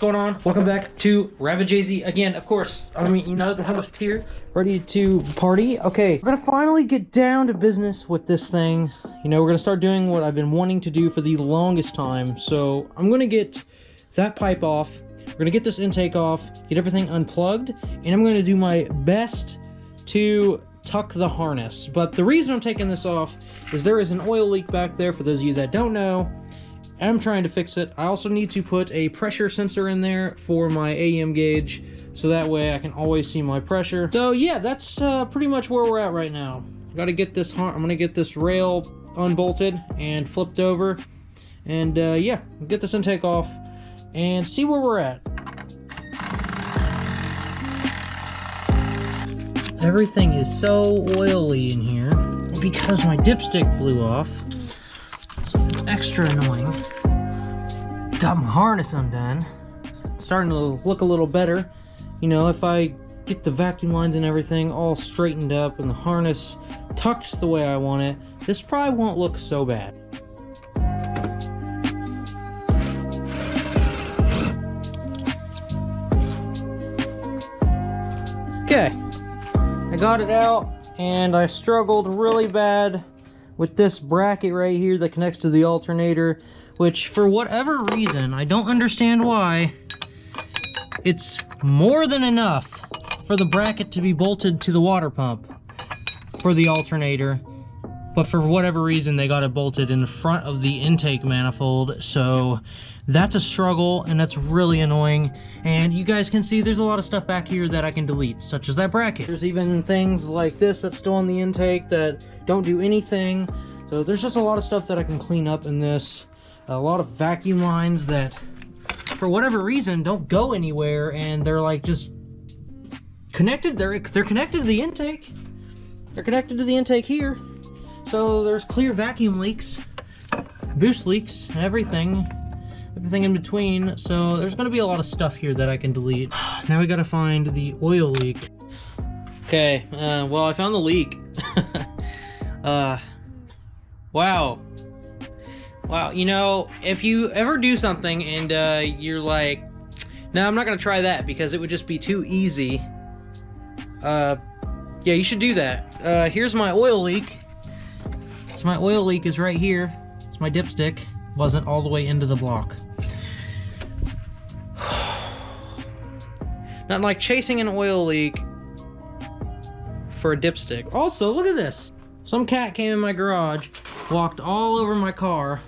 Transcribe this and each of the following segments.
going on? Welcome back to RabidJZ again, of course. I mean, you know, the host here, ready to party. Okay, we're gonna finally get down to business with this thing. You know, we're gonna start doing what I've been wanting to do for the longest time. So I'm gonna get that pipe off. We're gonna get this intake off, get everything unplugged, and I'm gonna do my best to tuck the harness. But the reason I'm taking this off is there is an oil leak back there, for those of you that don't know. I'm trying to fix it. I also need to put a pressure sensor in there for my Oem gauge, so that way I can always see my pressure. So yeah, that's pretty much where we're at right now. Got to get this. I'm gonna get this rail unbolted and flipped over, and yeah, get this intake off and see where we're at. Everything is so oily in here because my dipstick blew off. Extra annoying. Got my harness undone. It's starting to look a little better. You know, if I get the vacuum lines and everything all straightened up and the harness tucked the way I want it, this probably won't look so bad. Okay, I got it out and I struggled really bad with this bracket right here that connects to the alternator, which for whatever reason, I don't understand why, it's more than enough for the bracket to be bolted to the water pump for the alternator, but for whatever reason they got it bolted in front of the intake manifold. So that's a struggle and that's really annoying. And you guys can see there's a lot of stuff back here that I can delete, such as that bracket. There's even things like this that's still on the intake that don't do anything. So there's just a lot of stuff that I can clean up in this. A lot of vacuum lines that for whatever reason don't go anywhere, and they're like just connected. They're connected to the intake. They're connected to the intake here. So there's clear vacuum leaks, boost leaks, and everything in between. So there's going to be a lot of stuff here that I can delete. Now we got to find the oil leak. Okay, well, I found the leak. Wow, you know, if you ever do something and you're like, no, I'm not gonna try that because it would just be too easy, yeah, you should do that. Here's my oil leak. So my oil leak is right here. It's my dipstick. Wasn't all the way into the block. Not like chasing an oil leak for a dipstick. Also, look at this. Some cat came in my garage, walked all over my car.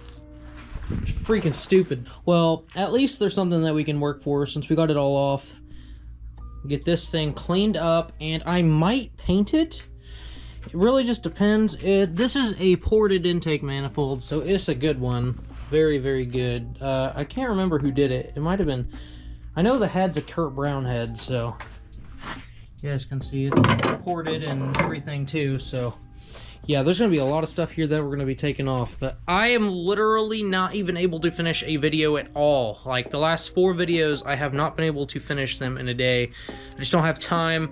Freaking stupid. Well, at least there's something that we can work for since we got it all off. Get this thing cleaned up, and I might paint it. It really just depends. This is a ported intake manifold, so it's a good one. Very, very good. I can't remember who did it. It might have been... I know the head's a Kurt Brown head, so... You guys can see it's ported and everything too, so... Yeah, there's going to be a lot of stuff here that we're going to be taking off. But I am literally not even able to finish a video at all. Like, the last 4 videos, I have not been able to finish them in a day. I just don't have time.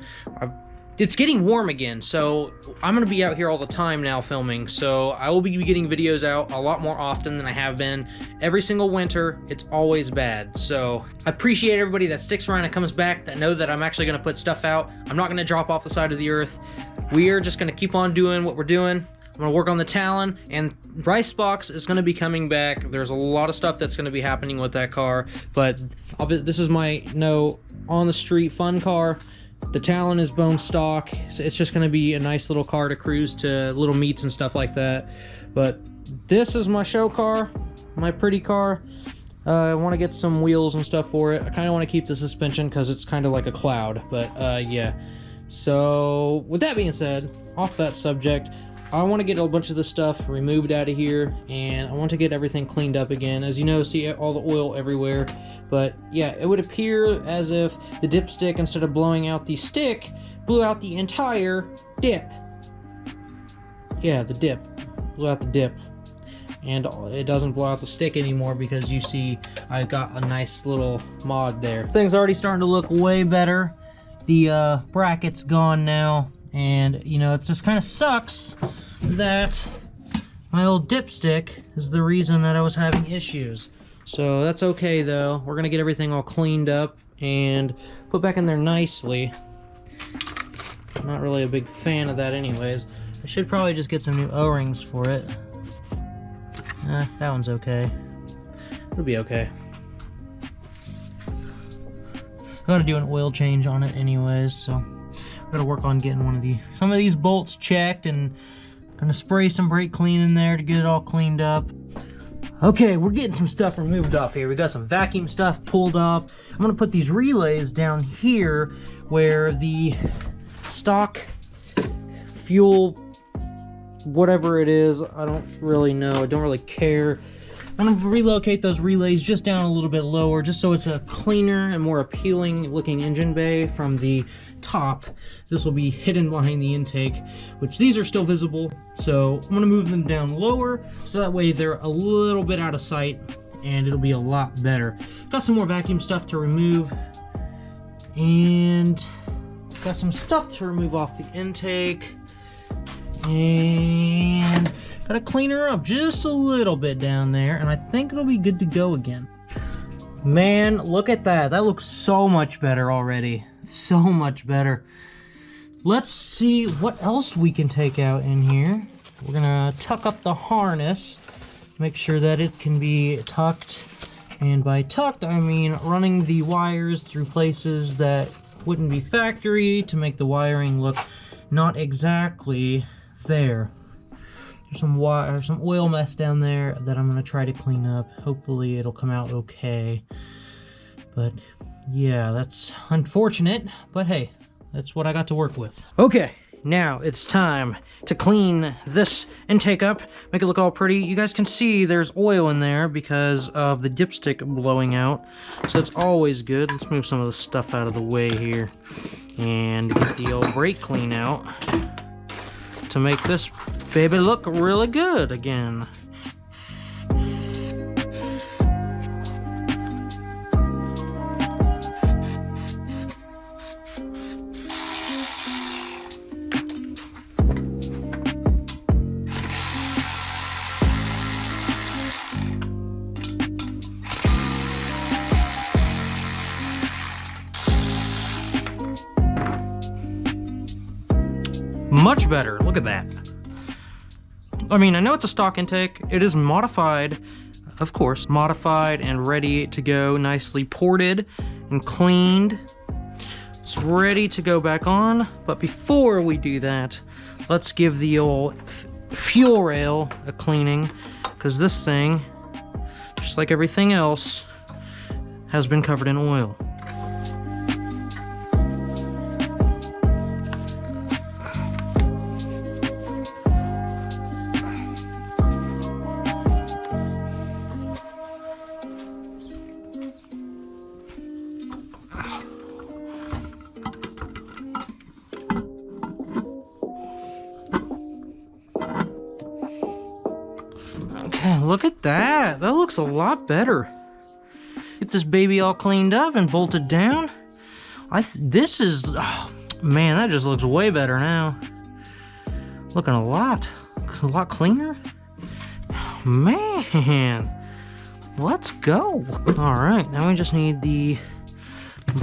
It's getting warm again, so I'm going to be out here all the time now filming. So I will be getting videos out a lot more often than I have been. Every single winter, it's always bad. So I appreciate everybody that sticks around and comes back, that know that I'm actually going to put stuff out. I'm not going to drop off the side of the earth. We are just going to keep on doing what we're doing. I'm going to work on the Talon, and Ricebox is going to be coming back. There's a lot of stuff that's going to be happening with that car, but this is my on-the-street fun car. The Talon is bone stock, so it's just going to be a nice little car to cruise to little meets and stuff like that. But this is my show car, my pretty car. I want to get some wheels and stuff for it. I kind of want to keep the suspension because it's kind of like a cloud, but yeah. So with that being said, off that subject, I want to get a bunch of the stuff removed out of here, and I want to get everything cleaned up again. As you know, see all the oil everywhere. But yeah, it would appear as if the dipstick, instead of blowing out the stick, blew out the entire dip. Yeah, the dip. Blew out the dip. And it doesn't blow out the stick anymore because you see I've got a nice little mod there. This thing's already starting to look way better. The bracket's gone now. And, you know, it just kind of sucks that my old dipstick is the reason that I was having issues. So that's okay though. We're gonna get everything all cleaned up and put back in there nicely. I'm not really a big fan of that anyways. I should probably just get some new O-rings for it. That one's okay. It'll be okay. Gotta do an oil change on it anyways, so gotta work on getting some of these bolts checked, and gonna spray some brake clean in there to get it all cleaned up. Okay, we're getting some stuff removed off here. We got some vacuum stuff pulled off. I'm gonna put these relays down here where the stock fuel, whatever it is, I don't really know. I don't really care. I'm gonna relocate those relays just down a little bit lower, just so it's a cleaner and more appealing looking engine bay from the top. This will be hidden behind the intake, which these are still visible. So I'm gonna move them down lower, so that way they're a little bit out of sight and it'll be a lot better. Got some more vacuum stuff to remove, and got some stuff to remove off the intake, and gotta clean her up just a little bit down there, and I think it'll be good to go again. Man, look at that. That looks so much better already. So much better. Let's see what else we can take out in here. We're gonna tuck up the harness, make sure that it can be tucked. And by tucked, I mean running the wires through places that wouldn't be factory to make the wiring look not exactly there. There's some oil mess down there that I'm gonna try to clean up. Hopefully it'll come out okay. But yeah, that's unfortunate, but hey, that's what I got to work with. Okay, now it's time to clean this intake up, make it look all pretty. You guys can see there's oil in there because of the dipstick blowing out, so it's always good. Let's move some of the stuff out of the way here and get the old brake clean out to make this baby look really good again. Much better, look at that. I mean, I know it's a stock intake. It is modified, of course, modified and ready to go, nicely ported and cleaned. It's ready to go back on, but before we do that, let's give the old fuel rail a cleaning, because this thing, just like everything else, has been covered in oil. Okay, look at that. That looks a lot better. Get this baby all cleaned up and bolted down. This is, oh, man, that just looks way better now. Looking a lot cleaner. Man, let's go. All right, now we just need the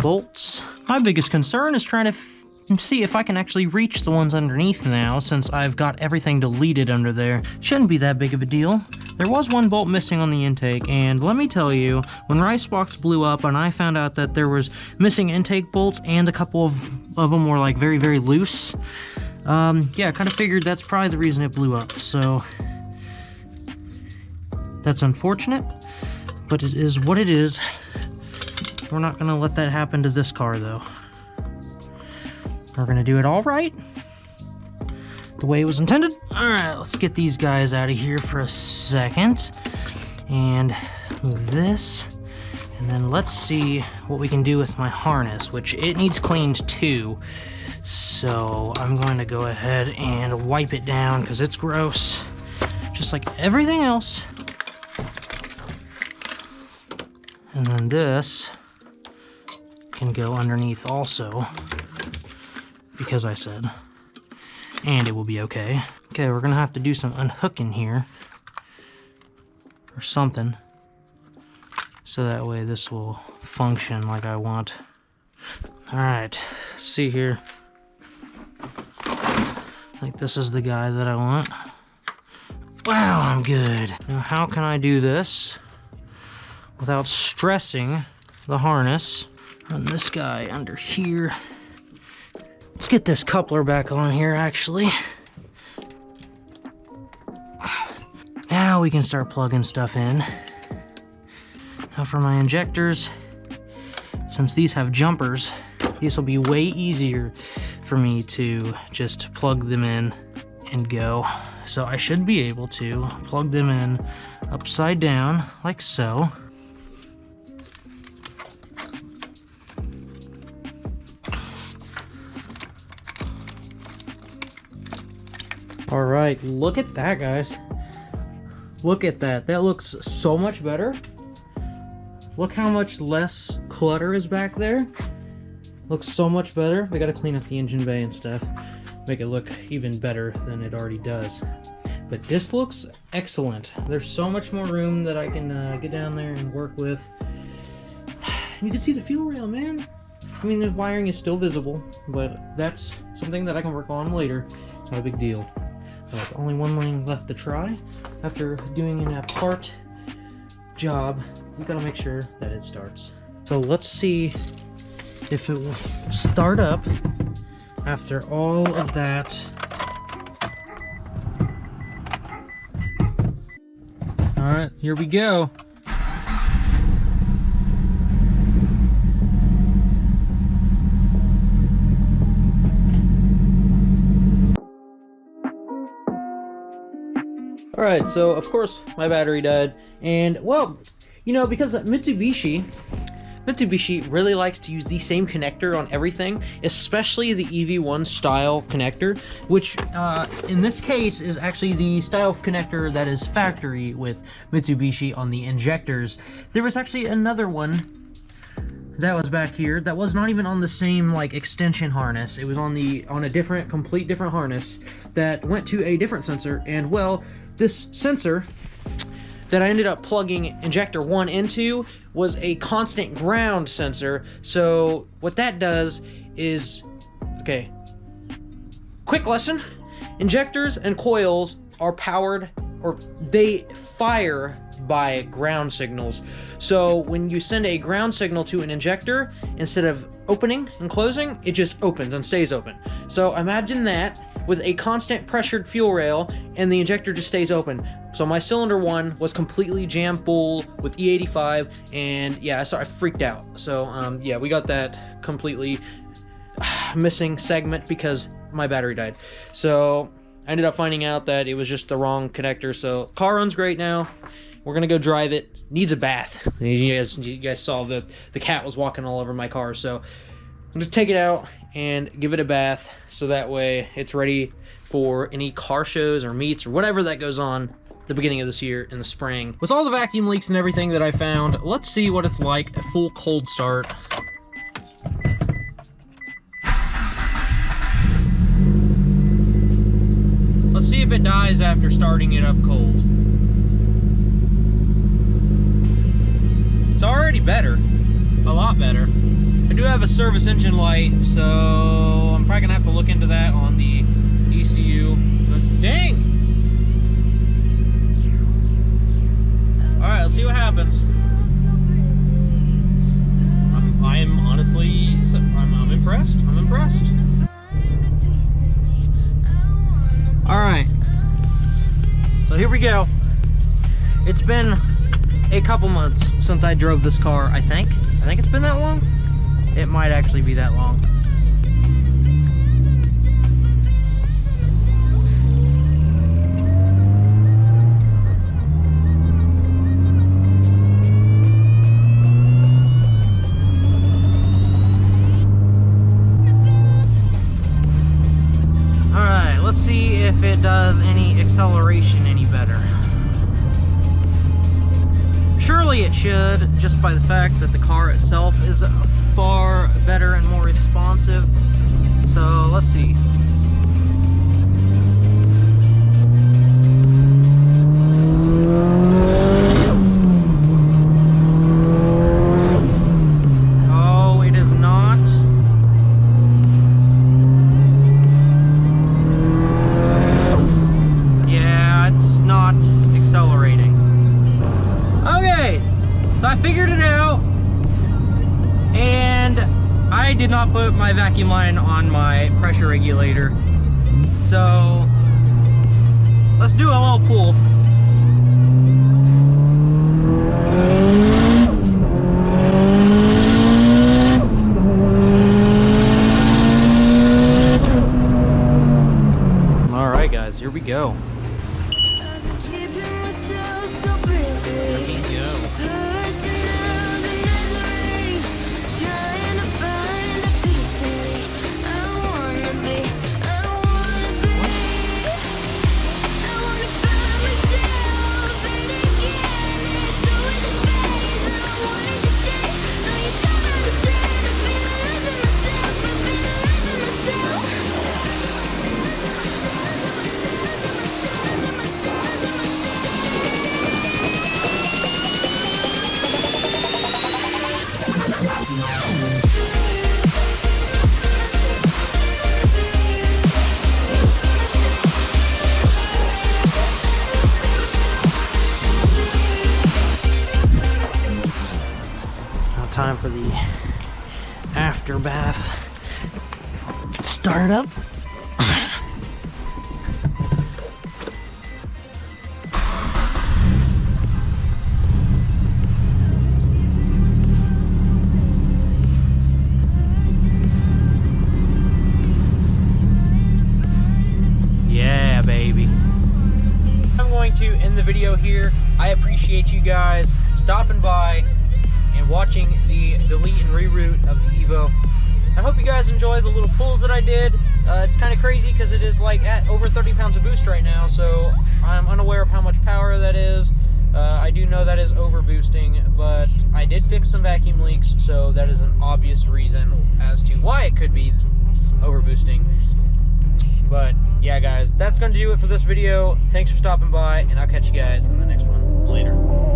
bolts. My biggest concern is trying to see if I can actually reach the ones underneath now, since I've got everything deleted under there. Shouldn't be that big of a deal. There was one bolt missing on the intake, and let me tell you, when Ricebox blew up and I found out that there was missing intake bolts and a couple of them were like very, very loose, yeah, I kind of figured that's probably the reason it blew up. So that's unfortunate, but it is what it is. We're not gonna let that happen to this car though. We're gonna do it all right, the way it was intended. All right, let's get these guys out of here for a second and move this. And then let's see what we can do with my harness, which it needs cleaned too. So I'm going to go ahead and wipe it down because it's gross, just like everything else. And then this can go underneath also, because I said, and it will be okay. Okay, we're gonna have to do some unhooking here or something. so that way this will function like I want. Alright, see here. I think this is the guy that I want. Wow, I'm good. Now how can I do this without stressing the harness? Run this guy under here. Let's get this coupler back on here actually. Now we can start plugging stuff in. Now for my injectors, since these have jumpers, these will be way easier for me to just plug them in and go. So I should be able to plug them in upside down like so. All right, look at that, guys. Look at that. That looks so much better. Look how much less clutter is back there. Looks so much better. We gotta clean up the engine bay and stuff. Make it look even better than it already does. But this looks excellent. There's so much more room that I can get down there and work with. You can see the fuel rail, man. I mean, the wiring is still visible, but that's something that I can work on later. It's not a big deal. But only one lane left to try. After doing a part job, we gotta make sure that it starts. So let's see if it will start up after all of that. All right, here we go. All right, so of course my battery died, and well, you know, because Mitsubishi really likes to use the same connector on everything, especially the EV1 style connector, which in this case is actually the style of connector that is factory with Mitsubishi on the injectors. There was actually another one that was back here that was not even on the same like extension harness. It was on a different, complete different harness that went to a different sensor, and well, this sensor that I ended up plugging injector 1 into was a constant ground sensor. So what that does is, okay, quick lesson, injectors and coils are powered, or they fire by ground signals. So when you send a ground signal to an injector, instead of opening and closing, it just opens and stays open. So imagine that with a constant pressured fuel rail, and the injector just stays open. So my cylinder 1 was completely jam full with E85, and yeah, I freaked out. So yeah, we got that completely missing segment because my battery died. So I ended up finding out that it was just the wrong connector. So car runs great now. We're gonna go drive it. Needs a bath. You guys saw that the cat was walking all over my car, so I'm gonna take it out and give it a bath, so that way it's ready for any car shows or meets or whatever that goes on at the beginning of this year in the spring. With all the vacuum leaks and everything that I found, let's see what it's like a full cold start. Let's see if it dies after starting it up cold. It's already better, a lot better. I do have a service engine light, so I'm probably gonna have to look into that on the ECU, but dang! Alright, let's see what happens. I'm honestly, I'm impressed, I'm impressed. Alright, so here we go. It's been a couple months since I drove this car, I think. I think it's been that long. It might actually be that long. Alright, let's see if it does any acceleration any better. Surely it should, just by the fact that the car itself is far better and more responsive. So let's see. So I figured it out, and I did not put my vacuum line on my pressure regulator. So let's do a little pull. All right, guys, here we go. Time for the after bath startup. Yeah, baby. I'm going to end the video here. I appreciate you guys stopping by and watching the delete and reroute of the Evo. I hope you guys enjoy the little pulls that I did. It's kind of crazy because it is like at over 30 pounds of boost right now, so I'm unaware of how much power that is. I do know that is over boosting, but I did fix some vacuum leaks, so that is an obvious reason as to why it could be over boosting. But yeah, guys, that's going to do it for this video. Thanks for stopping by, and I'll catch you guys in the next one. Later.